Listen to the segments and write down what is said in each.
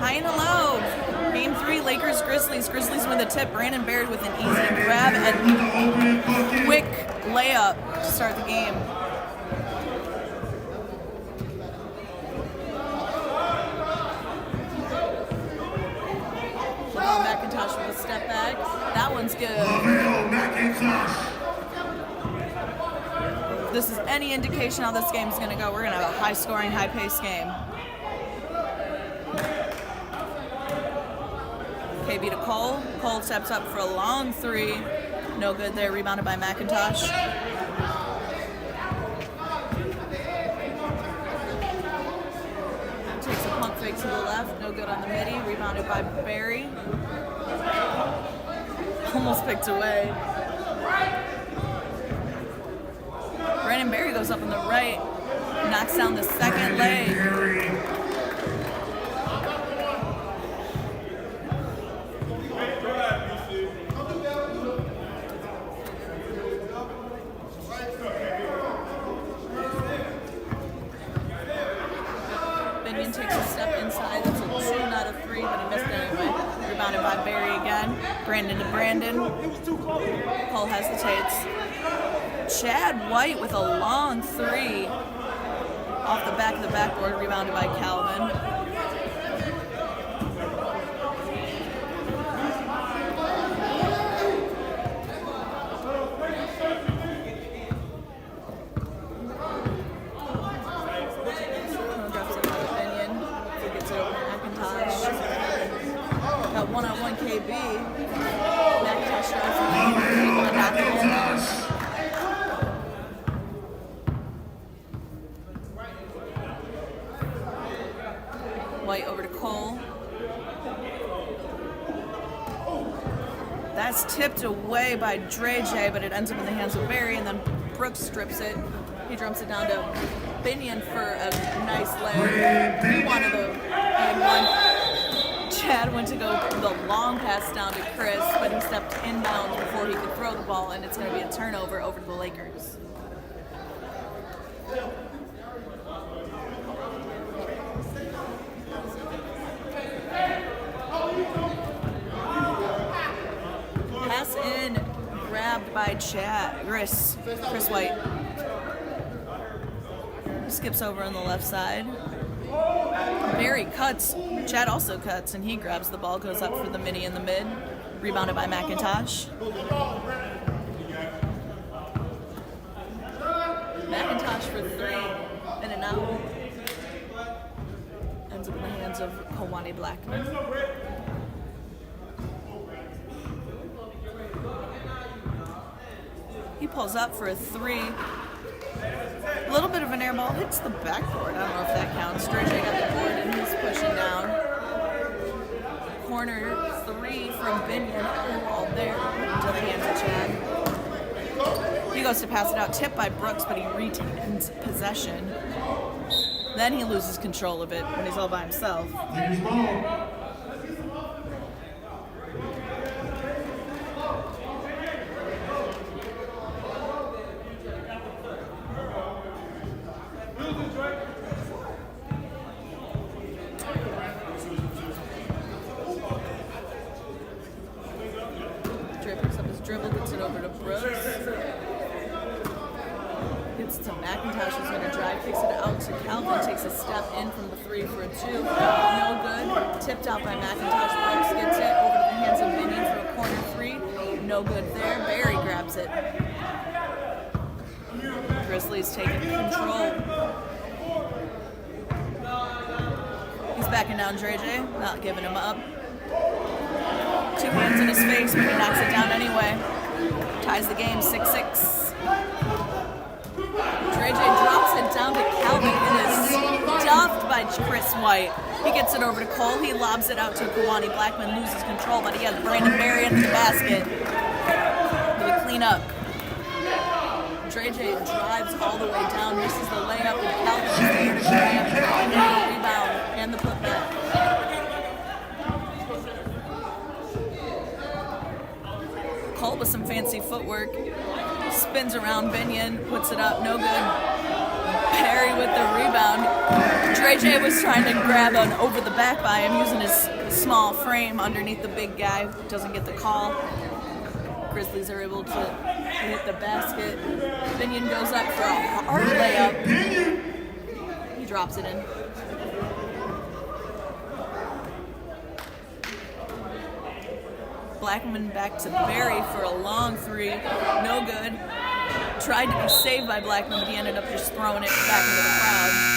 High and low. Game 3, Lakers, Grizzlies. Grizzlies win the tip. Brandon Berry with an easy grab and quick layup to start the game. LeBron McIntosh with a step back. That one's good. If this is any indication how this game is going to go, we're going to have a high-scoring, high-paced game. KB to Cole. Cole steps up for a long three. No good there. Rebounded by McIntosh. Takes a pump fake to the left. No good on the midi. Rebounded by Berry. Almost picked away. Brandon Berry goes up on the right. Knocks down the second leg. Takes a step inside. That's a 2, not a 3, but he missed it anyway. Rebounded by Berry again. Brandon to Brandon. Cole hesitates. Chad White with a long 3 off the back of the backboard. Rebounded by Calvin. Got one-on-one KB. McIntosh drives and able to knock it in. White over to Cole. That's tipped away by Dre J, but it ends up in the hands of Berry, and then Brooks strips it. He drums it down to Binion for a nice layup. He wanted the and one. Chad went to go the long pass down to Chris, but he stepped inbounds before he could throw the ball, and it's going to be a turnover over to the Lakers. Pass in, grabbed by Chris White. Skips over on the left side. Berry cuts. Chad also cuts, and he grabs the ball, goes up for the midi in the mid. Rebounded by McIntosh. McIntosh for 3, in and out. Ends up in the hands of Kawani Blackman. He pulls up for a 3. A little bit of an air ball, hits the backboard. I don't know if that counts. Dre J got the board and he's pushing down. Corner 3 from Binion. All there into the hands of Chad. He goes to pass it out, tipped by Brooks, but he retains possession. Then he loses control of it when he's all by himself. Dribble, gets it over to Brooks. Gets to McIntosh, who's going to drive, kicks it out to Calvin, takes a step in from the 3 for a 2. No good. Tipped out by McIntosh. Brooks gets it over to the hands of Binion for a corner 3. No good there. Berry grabs it. Grizzlies taking control. He's backing down Dre J, not giving him up. 2 hands in his face, but he knocks it down anyway. Ties the game 6-6. Dre J drops it down to Calvin and is stuffed by Chris White. He gets it over to Cole. He lobs it out to Kawani Blackman, loses control, but he has Brandon Berry into the basket. With a clean up. Dre J drives all the way down, misses the layup, and Calvin is there to grab the rebound and the putback. Cole with some fancy footwork, spins around Binion, puts it up, no good. Perry with the rebound. Dre JJ was trying to grab an over the back by him using his small frame underneath the big guy. Doesn't get the call. Grizzlies are able to hit the basket. Binion goes up for a hard layup. He drops it in. Blackman back to Barry for a long three. No good. Tried to be saved by Blackman, but he ended up just throwing it back into the crowd.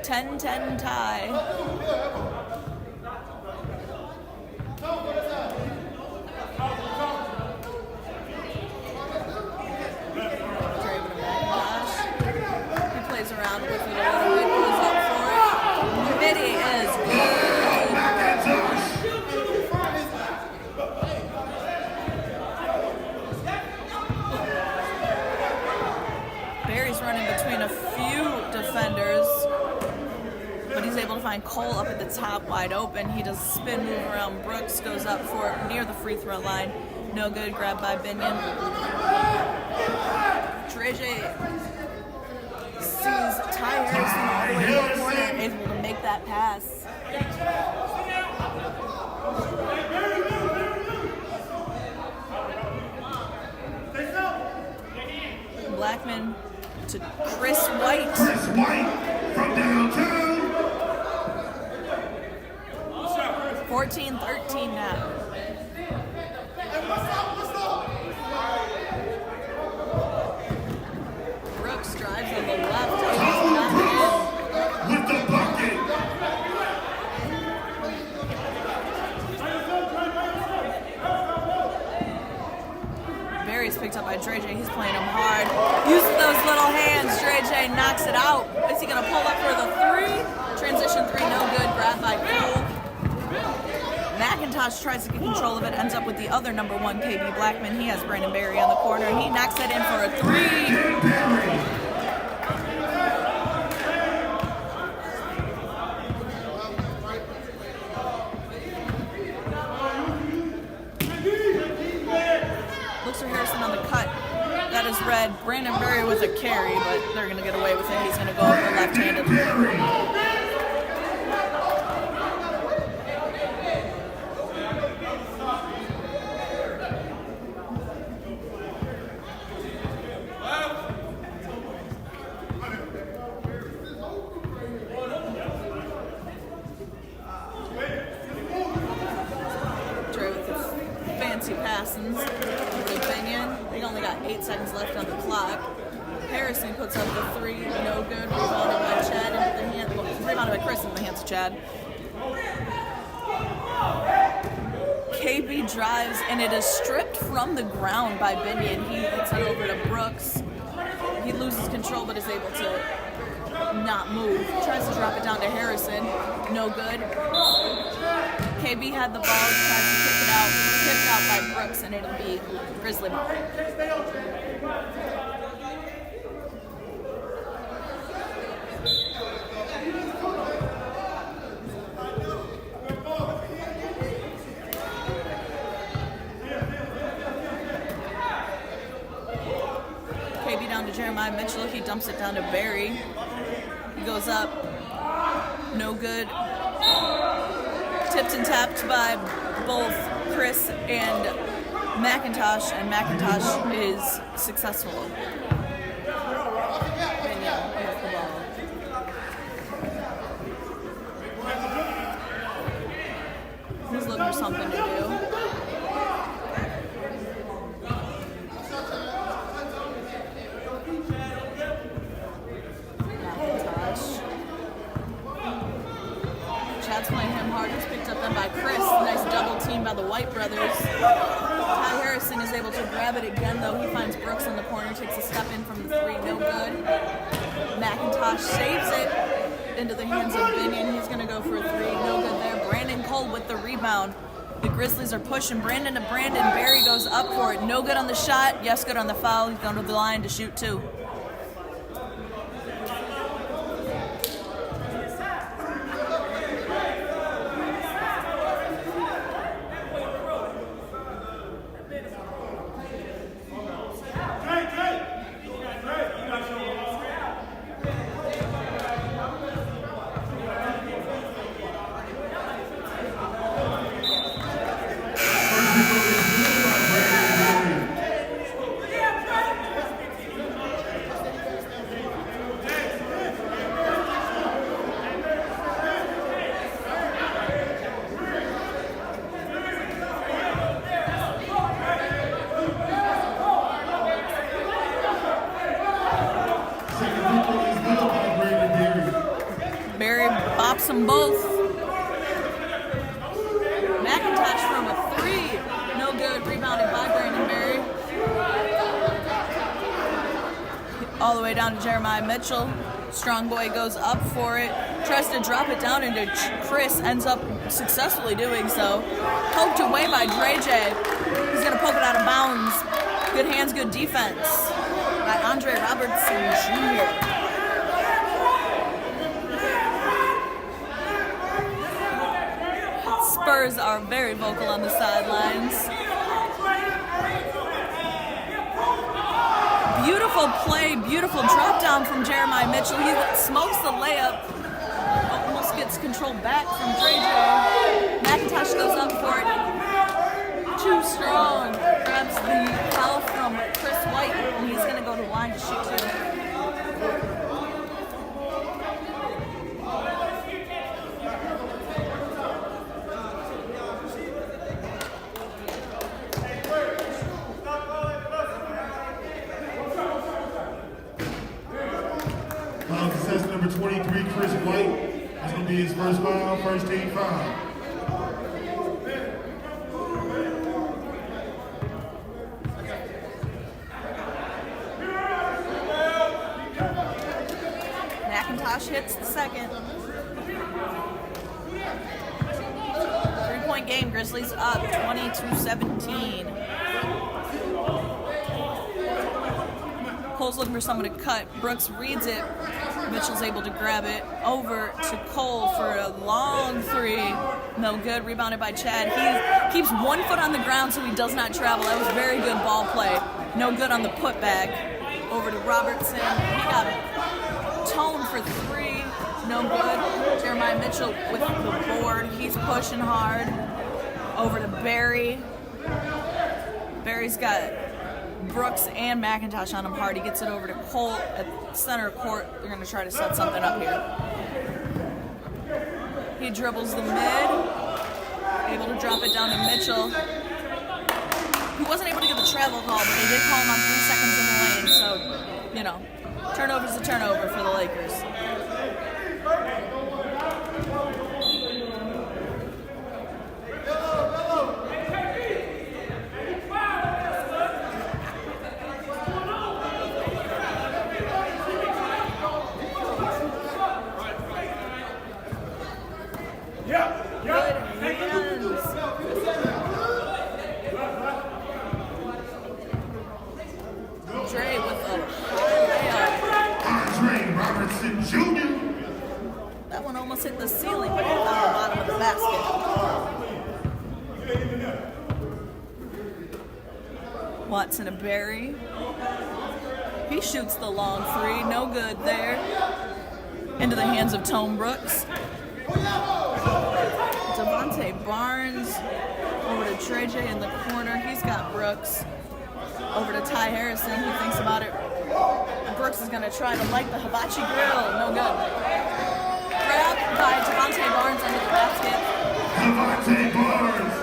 10-10 tie. Around with it a little bit, goes up for it. Mitty is good. Barry's running between a few defenders, but he's able to find Cole up at the top wide open. He does a spin move around Brooks, goes up for it near the free throw line. No good, grabbed by Binion. Treje sees Ty Harrison all the way to the corner and able to make that pass. Blackman to Chris White. Chris White from downtown. 14-13 now. Brooks drives on the left. He's not in. With the bucket. Barry's picked up by Dre J. He's playing him hard. Using those little hands, Dre J knocks it out. Is he going to pull up for the three? Transition three, no good. Grabbed by Cole. McIntosh tries to get control of it, ends up with the other number one, KB Blackman. He has Brandon Barry on the corner. He knocks that in for a three. Looks for Harrison on the cut. That is red. Brandon Barry with a carry, but they're going to get away with it. He's going to go over left-handed. Passings with Binion. They only got 8 seconds left on the clock. Harrison puts up the three, no good. Rebounded by Chad into the hand. Well, rebounded by Chris into the hands of Chad. KB drives, and it is stripped from the ground by Binion. He hits it over to Brooks. He loses control, but is able to not move. Tries to drop it down to Harrison. No good. KB had the ball, tries to kick it out. Kicked out by Brooks, and it'll be Grizzly ball. KB down to Jeremiah Mitchell. He dumps it down to Barry. He goes up. No good. Tipped and tapped by both Chris and McIntosh is successful. Binion with the ball. He's looking for something to do. Chad's playing him hard. He's picked up then by Chris. Nice double team by the White brothers. Ty Harrison is able to grab it again, though. He finds Brooks in the corner, takes a step in from the three, no good. McIntosh saves it into the hands of Binion. He's going to go for a three, no good there. Brandon Cole with the rebound. The Grizzlies are pushing Brandon to Brandon. Barry goes up for it. No good on the shot. Yes, good on the foul. He's going to the line to shoot two. all the way down to Jeremiah Mitchell. Strong Boy goes up for it, tries to drop it down into Chris, ends up successfully doing so. Poked away by Dre J. He's going to poke it out of bounds. Good hands, good defense by Andre Robertson Jr. Spurs are very vocal on the sidelines. Beautiful play, beautiful drop down from Jeremiah Mitchell. He smokes the layup, almost gets control back from Dre J. McIntosh goes up for it. Too strong. Grabs the foul from Chris White, and he's going to go to the line to shoot two. Foul success number 23, Chris White. That's going to be his first foul, first team foul. McIntosh hits the second. 3-point game, Grizzlies up 22-17. Cole's looking for someone to cut. Brooks reads it. Mitchell's able to grab it over to Cole for a long three. No good. Rebounded by Chad. He keeps 1 foot on the ground so he does not travel. That was very good ball play. No good on the putback. Over to Robertson. He got toned for three. No good. Jeremiah Mitchell with the board. He's pushing hard. Over to Barry. Barry's got Brooks and McIntosh on him hard. He gets it over to Cole at center court. They're going to try to set something up here. He dribbles the mid. Able to drop it down to Mitchell. He wasn't able to get the travel call, but they did call him on 3 seconds in the lane. So, you know, turnover's a turnover for the Lakers. Dre with a high layup. Andre Robertson Jr. That one almost hit the ceiling, but it hit on the bottom of the basket. Watson to Barry. He shoots the long three. No good there. Into the hands of Tone Brooks. Devontae Barnes over to Trey J in the corner. He's got Brooks. Over to Ty Harrison. He thinks about it. Brooks is going to try to light the hibachi grill. No good. Grabbed by Devontae Barnes under the basket. Devontae Barnes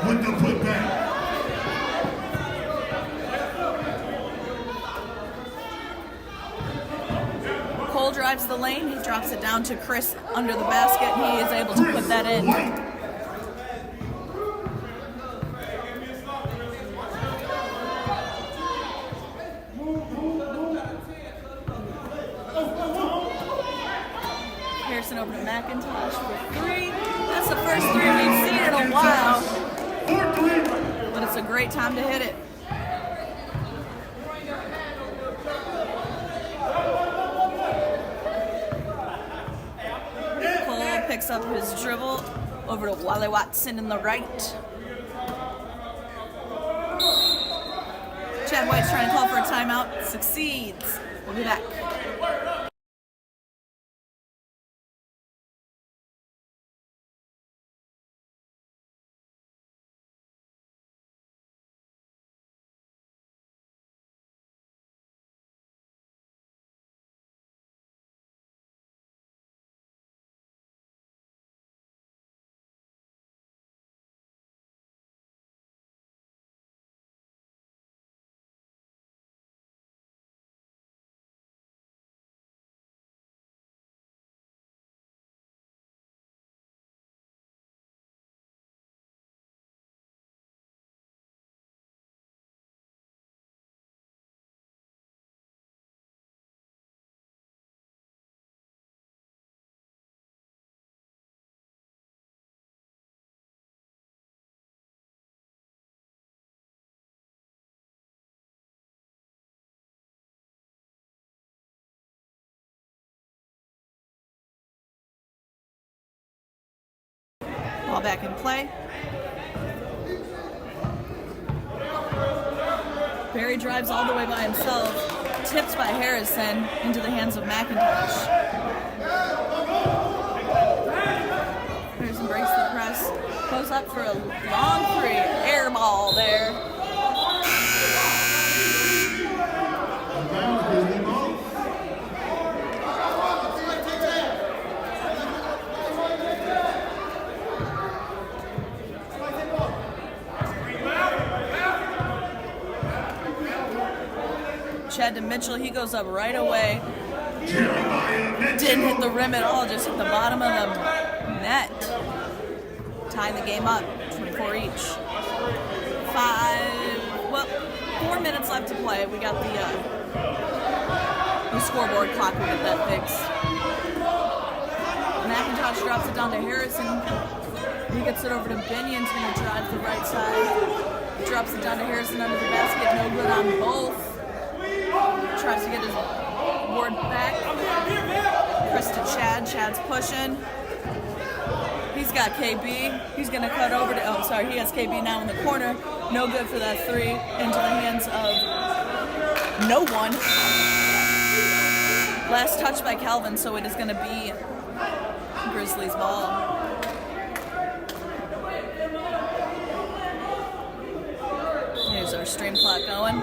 with the putback. Cole drives the lane. He drops it down to Chris under the basket. He is able to put that in. White. Harrison over to McIntosh for three. That's the first three we've seen in a while. 4-3. But it's a great time to hit it. Cole picks up his dribble over to Wally Watson in the right. Chad White's trying to call for a timeout. Succeeds. We'll be back. Ball back in play. Barry drives all the way by himself, tipped by Harrison into the hands of McIntosh. Harrison breaks the press, goes up for a long three, air ball there. Chad to Mitchell, he goes up right away. Didn't hit the rim at all, just hit the bottom of the net. Tying the game up, 24 each. 4 minutes left to play. We got the scoreboard clock, we get that fixed. McIntosh drops it down to Harrison. He gets it over to Binion's gonna drive to the right side. Drops it down to Harrison under the basket, no good on both. Tries to get his board back. Chris to Chad. Chad's pushing. He's got KB. He's going to cut over to... Oh, sorry. He has KB now in the corner. No good for that three. Into the hands of no one. Last touch by Calvin, so it is going to be Grizzlies ball. Here's our stream clock going.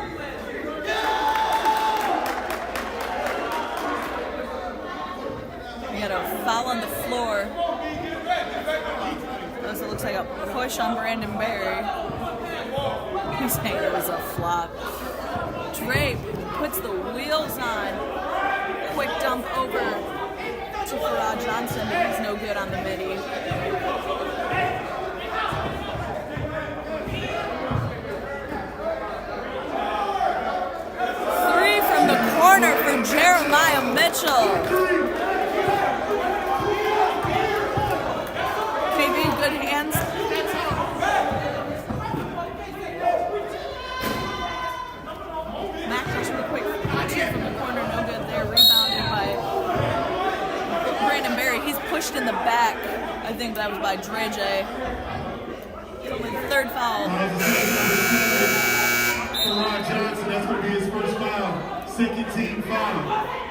We got a foul on the floor. It looks like a push on Brandon Berry. He's saying it was a flop. Drape puts the wheels on. Quick dump over to Farrah Johnson, but he's no good on the midi. Three from the corner for Jeremiah Mitchell. Good hands. McIntosh with a quick two from the corner, no good there. Rebounded by Brandon Berry. He's pushed in the back. I think that was by Dre J. Third foul. Farrah Johnson, that's going to be his first foul. Second team foul.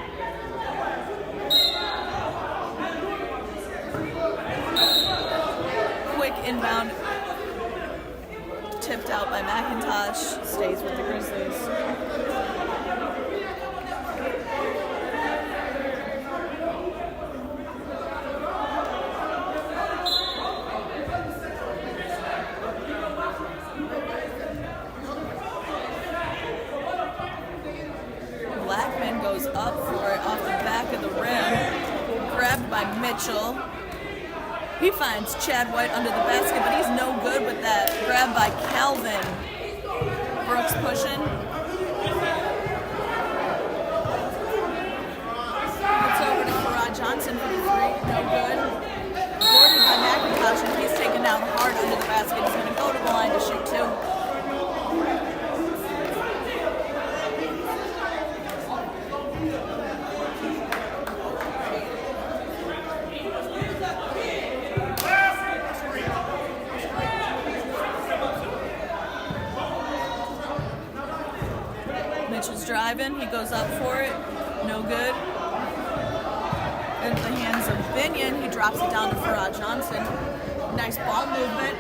Inbound, tipped out by McIntosh, stays with the Grizzlies. Blackman goes up for it off the back of the rim, grabbed by Mitchell. He finds Chad White under the basket, but he's no good with that. Grab by Calvin. Brooks pushing. Gets over to Farrah Johnson for the three. No good. Boarded by McIntosh, and he's taken down hard under the basket. He's going to go to the line to shoot two. Mitchell's driving, he goes up for it, no good. Into the hands of Binion, he drops it down to Farrah Johnson. Nice ball movement.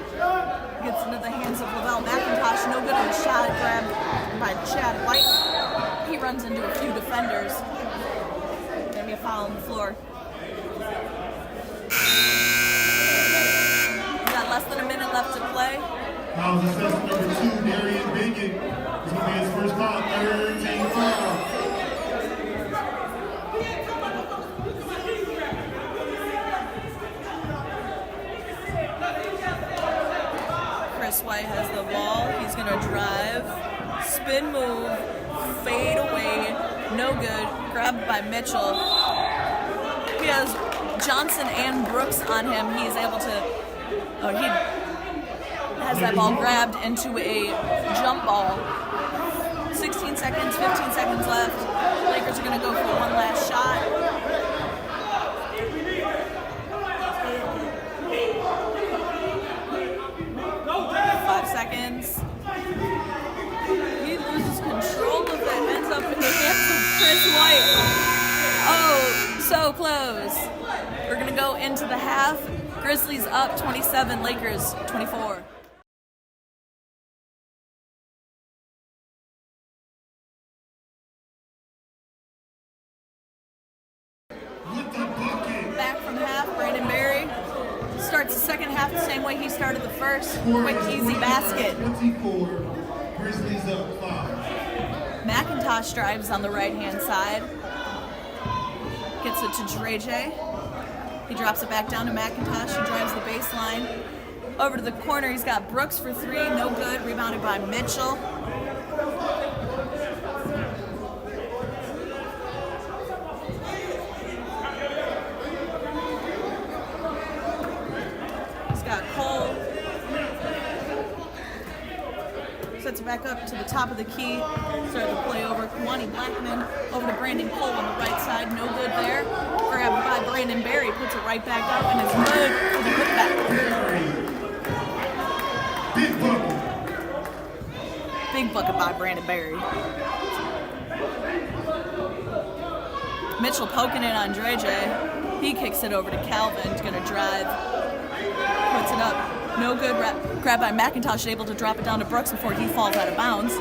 Gets into the hands of Lavelle McIntosh, no good on the shot, grabbed by Chad White. He runs into a few defenders. Gonna be a foul on the floor. We got less than a minute left to play. Foul assessment number 2, Darian Binion. It's going to be his first foul, third team foul. Chris White has the ball. He's going to drive, spin move, fade away, no good. Grabbed by Mitchell. He has Johnson and Brooks on him. He is able to, he has that ball grabbed into a jump ball. 16 seconds, 15 seconds left. Lakers are going to go for one last shot. close. We're going to go into the half. Grizzlies up 27, Lakers 24. Back from half, Brandon Berry starts the second half the same way he started the first. Quick, easy basket. 24, Grizzlies up 5. McIntosh drives on the right-hand side. Gets it to Dre J. He drops it back down to McIntosh. He drives the baseline. Over to the corner, he's got Brooks for three. No good. Rebounded by Mitchell. He's got Cole. Sets it back up to the top of the key. Started to play over Kwani Blackman. Over to Brandon Cole on the right side. No good there. Grabbed by Brandon Berry. Puts it right back up and it's good for the putback. Big bucket. Big bucket by Brandon Berry. Mitchell poking it on Dre J. He kicks it over to Calvin. He's going to drive. Puts it up. No good. Grabbed by McIntosh, able to drop it down to Brooks before he falls out of bounds.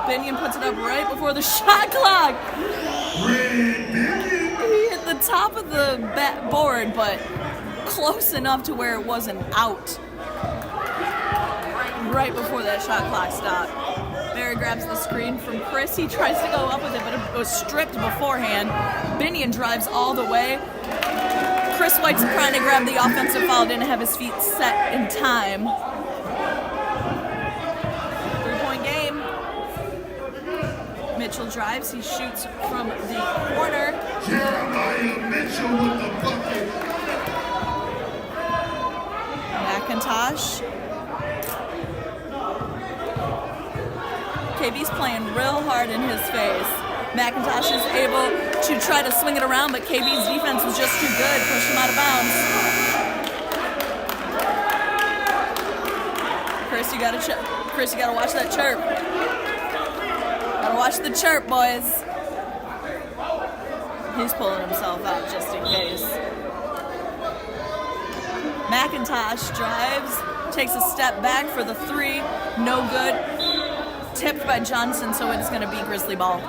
Binion puts it up right before the shot clock. He hit the top of the board, but close enough to where it wasn't out. Right before that shot clock stopped. Barry grabs the screen from Chris. He tries to go up with it, but it was stripped beforehand. Binion drives all the way. Chris White's trying to grab the offensive foul, didn't have his feet set in time. 3-point game. Mitchell drives. He shoots from the corner. Jeremiah Mitchell with the bucket. McIntosh. KB's playing real hard in his face. McIntosh is able to try to swing it around, but KB's defense was just too good. Pushed him out of bounds. Chris, you gotta watch that chirp. Gotta watch the chirp, boys. He's pulling himself out just in case. McIntosh drives, takes a step back for the three. No good. Tipped by Johnson, so it is going to be Grizzly ball.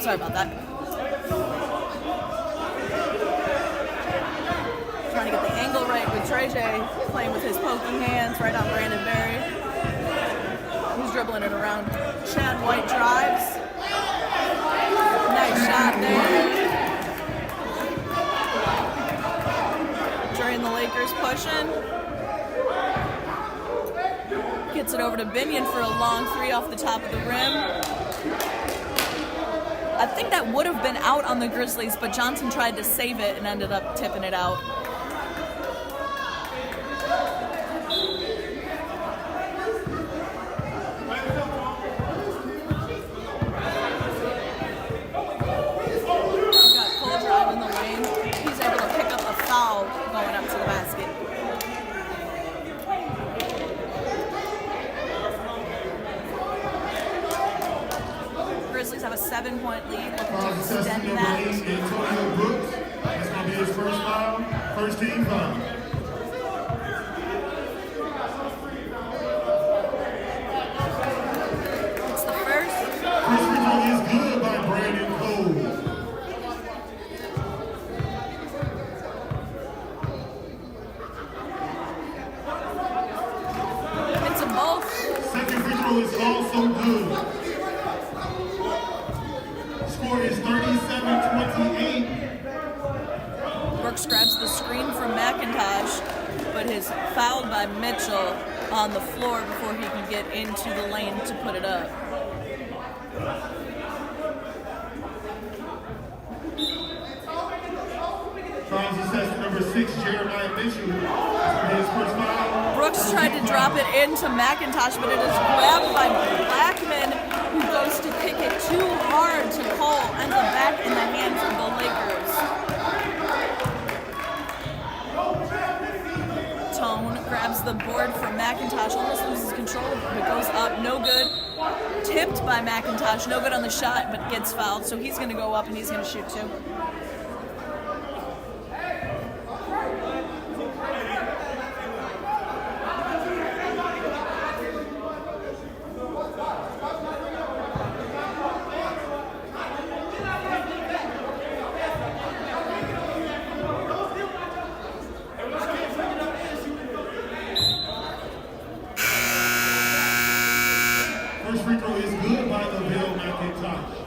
Sorry about that. Trying to get the angle right with Dre J, playing with his pokey hands right on Brandon Berry. He's dribbling it around. Chad White drives. Nice shot there. The Lakers pushing. Gets it over to Binion for a long three off the top of the rim. I think that would have been out on the Grizzlies, but Johnson tried to save it and ended up tipping it out. Got Cole drive in the lane. He's able to pick up a foul going up to the basket. Grizzlies have a 7-point lead, looking to extend that. Antonio Brooks. That's going to be his first foul. First team foul. It's the first. First free throw is good by Brandon Cole. It's a both. Second free throw is also good. Score is 37-28. Brooks grabs the screen from McIntosh, but is fouled by Mitchell on the floor before he can get into the lane to put it up. Fouls assessment number 6, Jeremiah Mitchell. His first foul. Brooks tried to drop it into McIntosh, but it is grabbed by Blackman, who goes to kick it too hard to Cole, ends up back in the hands of the Lakers. grabs the board from McIntosh, almost loses control, but goes up, no good. Tipped by McIntosh, no good on the shot, but gets fouled, so he's going to go up and he's going to shoot too. First free throw is good by LaVelle McIntosh.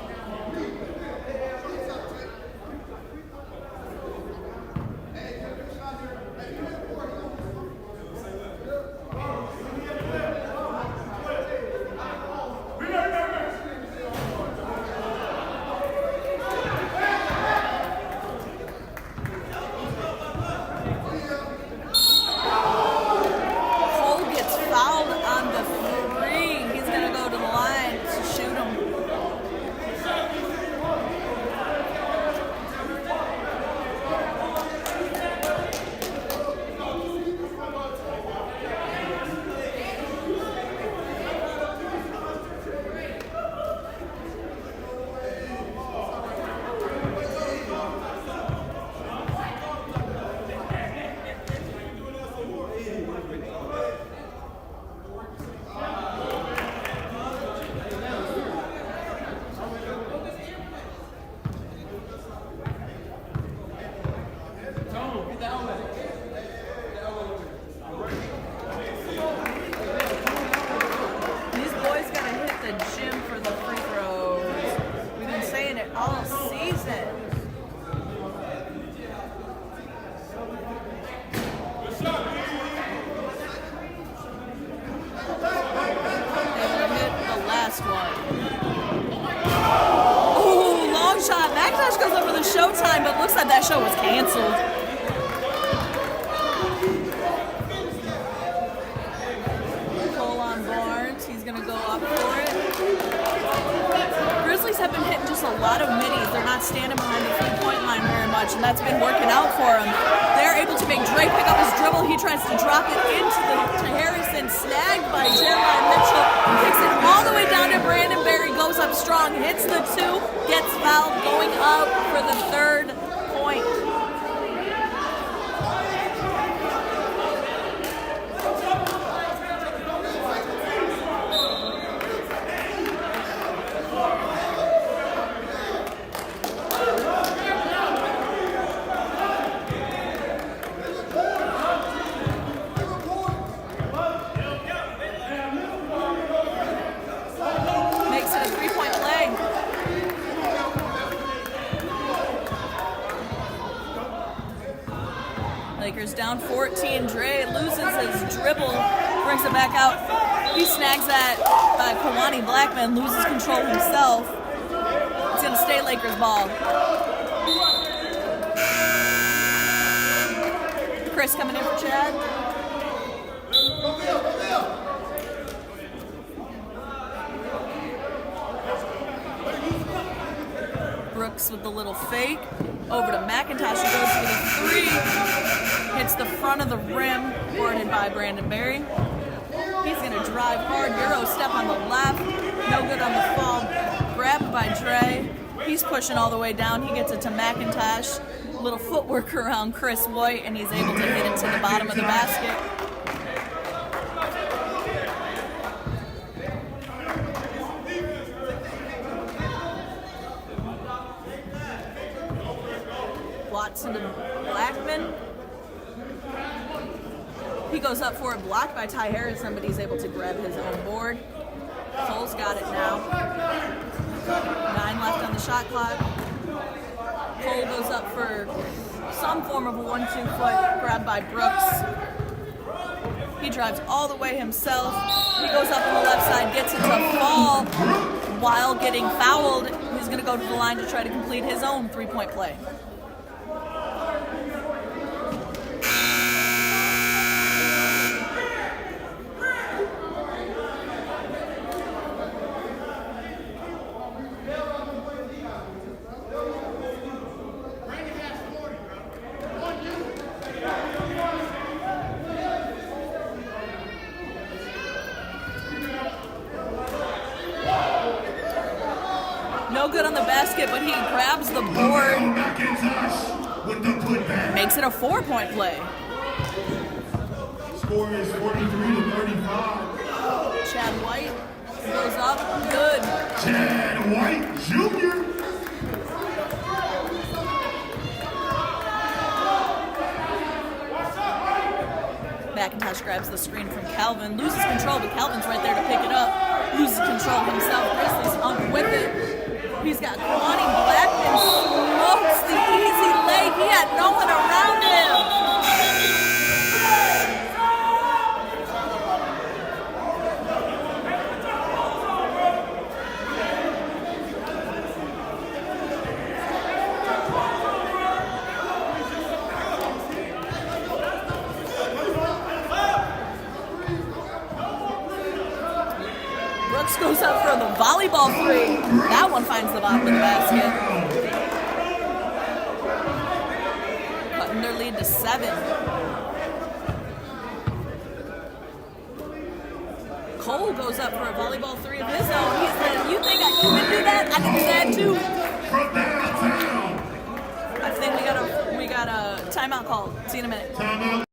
Cole gets fouled on the three. He's going to go to the line to shoot him. These boys got to hit the gym for the free throws. We've been saying it all season. They're going to hit the last one. Ooh, long shot. McIntosh goes up for the showtime, but looks like that show was canceled. Cole on Barnes. He's going to go up for it. Grizzlies have been hitting just a lot of middies. They're not standing behind the three-point line very much, and that's been working out for them. They're able to make Dre pick up his dribble. He tries to drop it to Harrison, snagged by Jeremiah Mitchell. Kicks it all the way down to Brandon Berry, goes up strong, hits the two, gets fouled, going up for the third point. Makes it a three-point play. Lakers down 14. Dre loses his dribble, brings it back out. He snags that Kwani Blackman, loses control himself. It's going to stay Lakers ball. Chris coming in for Chad. Brooks with the little fake. Over to McIntosh, who goes for the three. Hits the front of the rim, boarded by Brandon Berry. He's going to drive hard. Euro step on the left. No good on the fall. Grabbed by Dre. He's pushing all the way down. He gets it to McIntosh. Little footwork around Chris White, and he's able to hit it to the bottom of the basket. Watson to Blackman. He goes up for it, blocked by Ty Harrison, but he's able to grab his own board. Cole's got it now. 9 left on the shot clock. Cole goes up for some form of a 1-2 foot, grabbed by Brooks. He drives all the way himself. He goes up on the left side, gets it to fall while getting fouled. He's going to go to the line to try to complete his own three-point play. basket, but he grabs the board. With the putback. Makes it a 4-point play. Score is 43-35. Chad White goes up. Good. Chad White Jr. McIntosh grabs the screen from Calvin, loses control, but Calvin's right there to pick it up. Loses control himself. Grizzlies up with it. He's got Kwani Blackman smokes the easy leg. He had no one around him. Brooks goes up for the volleyball three. That one finds the bottom of the basket. Cutting their lead to 7. Cole goes up for a volleyball three of his own. He said, "You think I couldn't do that? I can do that too." I think we got a timeout call. See you in a minute. Timeout.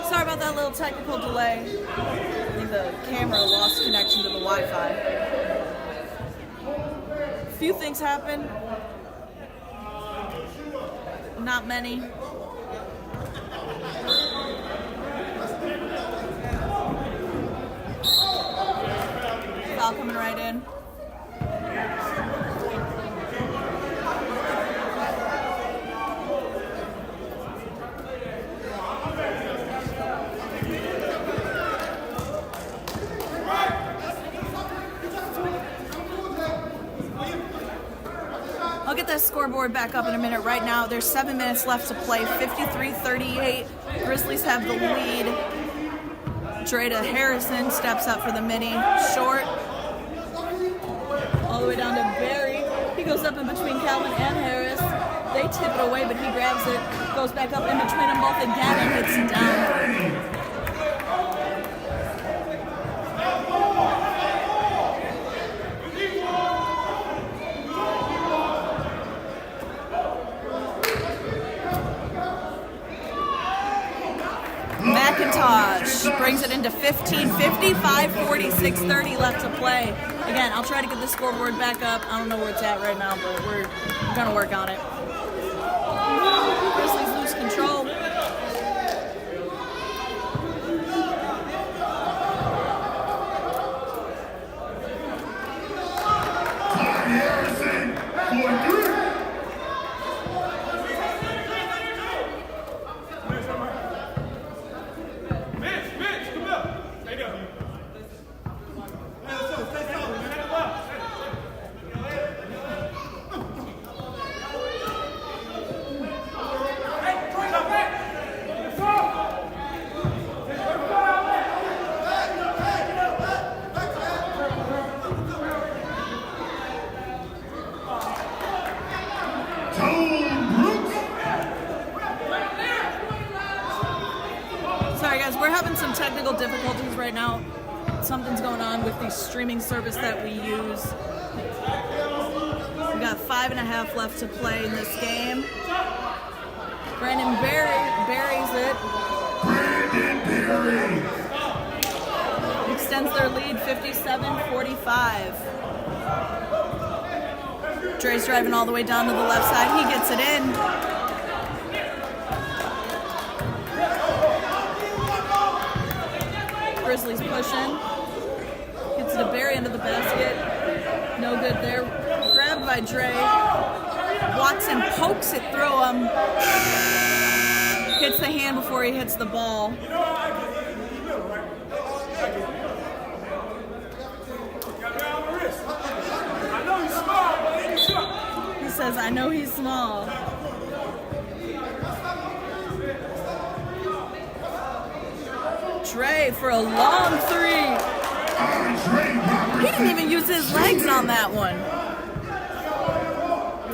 Sorry about that little technical delay. I think the camera lost connection to the Wi-Fi. A few things happened. Not many. Foul coming right in. I'll get that scoreboard back up in a minute. Right now, there's 7 minutes left to play. 53-38. Grizzlies have the lead. Dreda Harrison steps up for the mini. Short. All the way down to Barry. He goes up in between Calvin and Harris. They tip it away, but he grabs it. Goes back up in between them both again and hits down. McIntosh brings it into 15, 55, 46, 30 left to play. Again, I'll try to get the scoreboard back up. I don't know where it's at right now, but we're going to work on it. Grizzlies lose control. Harrison for 3. Sorry guys, we're having some technical difficulties right now. Something's going on with the streaming service that we use. We got 5.5 left to play in this game. Brandon Barry buries it. Brandon Barry Extends their lead 57-45. Dre's driving all the way down to the left side. He gets it in. Grizzlies pushing. Gets it to Barry into the basket. No good there. Grabbed by Dre. Watson pokes it through him. Hits the hand before he hits the ball. He says, I know he's small. Dre for a long three. He didn't even use his legs on that one.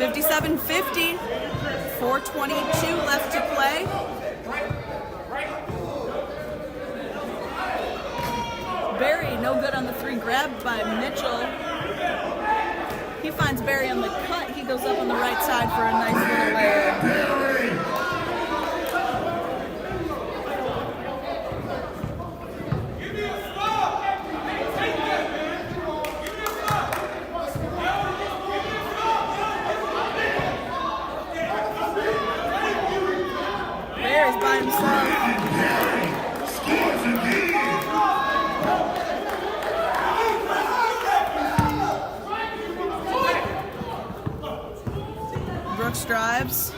57-50. 4:22 left to play. Barry, no good on the three, grabbed by Mitchell. He finds Barry on the cut. He goes up on the right side for a nice little layup. Barry's by himself. Brooks drives.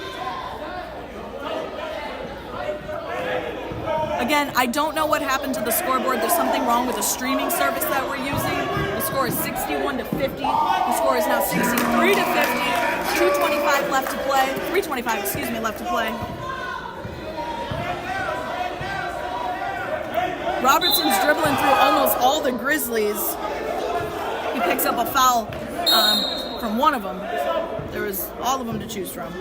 Again, I don't know what happened to the scoreboard. There's something wrong with the streaming service that we're using. The score is 61-50. The score is now 63-50. 2:25 left to play. 3:25, excuse me, left to play. Robertson's dribbling through almost all the Grizzlies. He picks up a foul from one of them. There was all of them to choose from.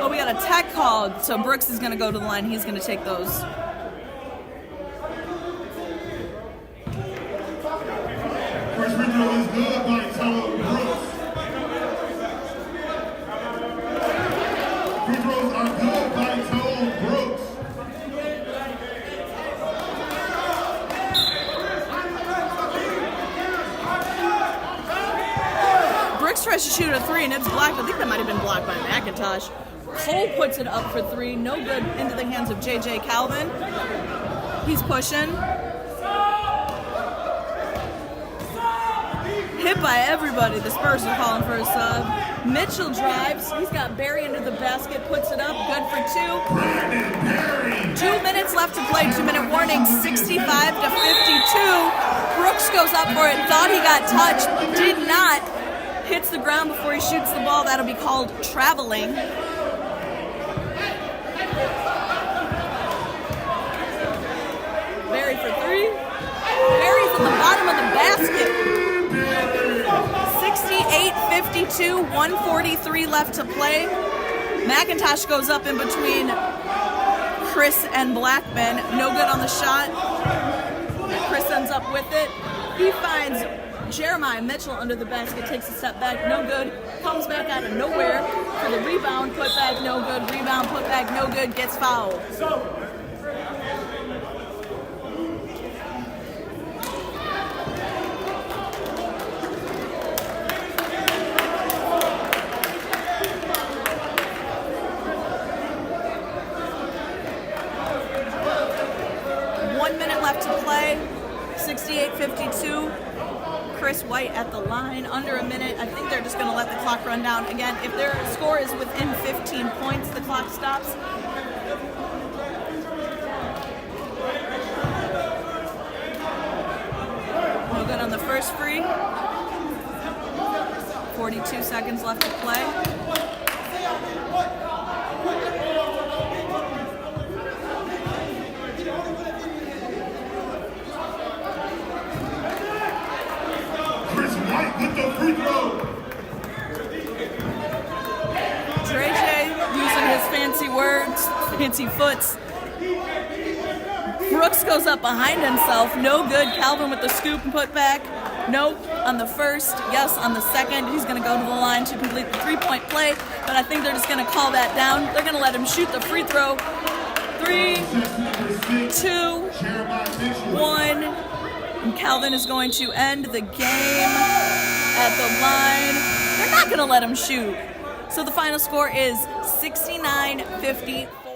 Oh, we got a tech call, so Brooks is going to go to the line. He's going to take those. First free throw is good by Brooks. Free throws are good by Brooks. Brooks tries to shoot a three and it's blocked. I think that might have been blocked by McIntosh. Cole puts it up for three. No good, into the hands of J.J. Calvin. He's pushing. Hit by everybody. The Spurs are calling for a sub. Mitchell drives. He's got Barry into the basket. Puts it up. Good for two. 2 minutes left to play. 2-minute warning. 65-52. Brooks goes up for it. Thought he got touched. Did not. Hits the ground before he shoots the ball. That'll be called traveling. Barry for three. Barry's at the bottom of the basket. 68-52, 1:43 left to play. McIntosh goes up in between Chris and Blackman. No good on the shot. Chris ends up with it. He finds Jeremiah Mitchell under the basket, takes a step back, no good. Comes back out of nowhere for the rebound, put back, no good. Rebound, put back, no good, gets fouled. 1 minute left to play. 68-52. Chris White at the line, under a minute. I think they're just going to let the clock run down. Again, if their score is within 15 points, the clock stops. No good on the first free. 42 seconds left to play. With the free throw. Dre using his fancy words, fancy foots. Brooks goes up behind himself. No good. Calvin with the scoop and put back. Nope. On the first. Yes, on the second. He's going to go to the line to complete the three-point play, but I think they're just going to call that down. They're going to let him shoot the free throw. 3, 2, 1. And Calvin is going to end the game at the line. They're not going to let him shoot. So the final score is 69-54.